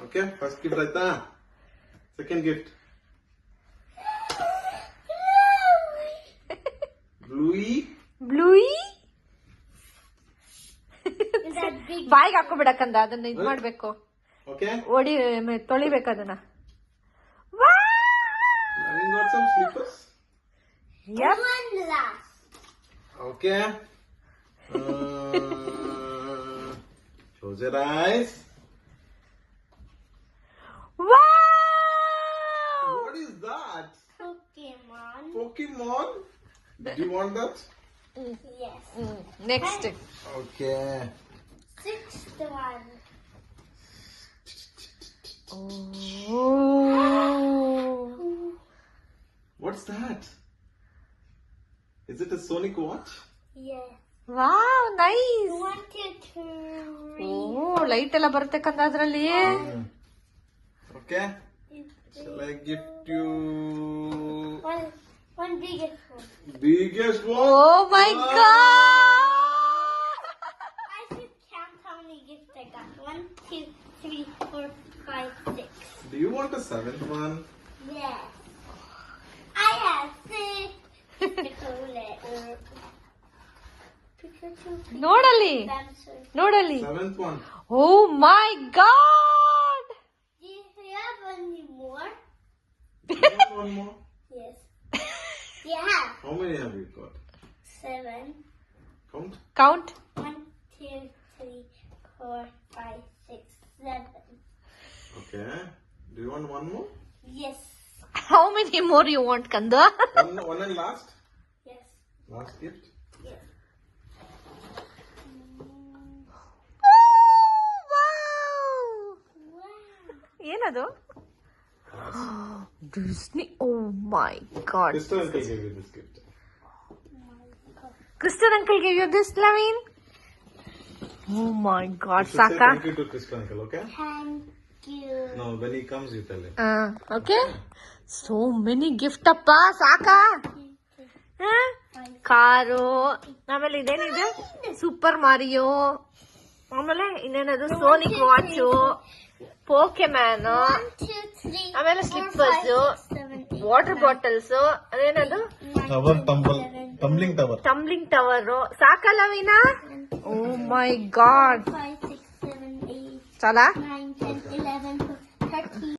Okay, first gift ಆಯ್ತಾ? Second gift. Bluey. ಬ್ಲೂಯಿ ಬಾಯಿಗೆ ಹಾಕೋಬಿಡಕ್ಕಂದ ಅದನ್ನ ಇದ್ ಮಾಡ್ಬೇಕು. Okay. ತೊಳಿಬೇಕು ಅದನ್ನ. Having got some slippers. Yep. One last. Okay. Close your eyes. Wow! What is that? Pokemon. Pokemon? Did you want that? Yes. Next. Okay. Sixth one. Oh. What's that? Is it a Sonic watch? Yes. Wow, nice. 1, 2, 3. O light ಎಲ್ಲ ಬರುತ್ತೆ ಕಂದ ಅದ್ರಲ್ಲಿ. Okay. Shall I gift you One biggest one. biggest one? Oh my god. I should count how many gifts I got. 1, 2, 3, 4, 5, 6. Do you want a seventh one? Yes. I have 6. Pikachu. ನೋಡಲ್ಲಿ Bowser. ನೋಡಲ್ಲಿ. Seventh one. Oh my god. Do you have any more? You want one more? Yes. Yeah. How many have you got? 7. Count. Count. 1, 2, 3, 4, 5, 6, 7. Okay. Do you want one more? Yes. How many more you want ಕಂದ? One and last? Yes. Last gift? Yes. Wow. ಏನದು? Disney. Oh my god. Crystal uncle gave you this gift. Crystal uncle gave you this, Laveen? Oh my god, You should say Saka. thank you to Crystal uncle, okay? Thank you. No, when he comes, you tell him. Okay. So many gift ಅಪ್ಪ ಸಾಕ. Car, ಆಮೇಲೆ ಇದೇನಿದೆ super ಮಾರಿಯೋ, ಆಮೇಲೆ ಇನ್ನೇನದು Sonic watch, ಪೋಕೆಮ್ಯಾನ್, 1, 2, 3, ಆಮೇಲೆ 4, 5, slippers, 6, 7, 8, water bottles, ಅದೇನದು Tower tumbling tower. Tumbling tower. ಸಾಕಲ್ಲ ವೀನಾ? ಓ ಮೈ god. 5, 6, 7, 8, ಚಾಲಾ? 9, 10, 11, 12, 13.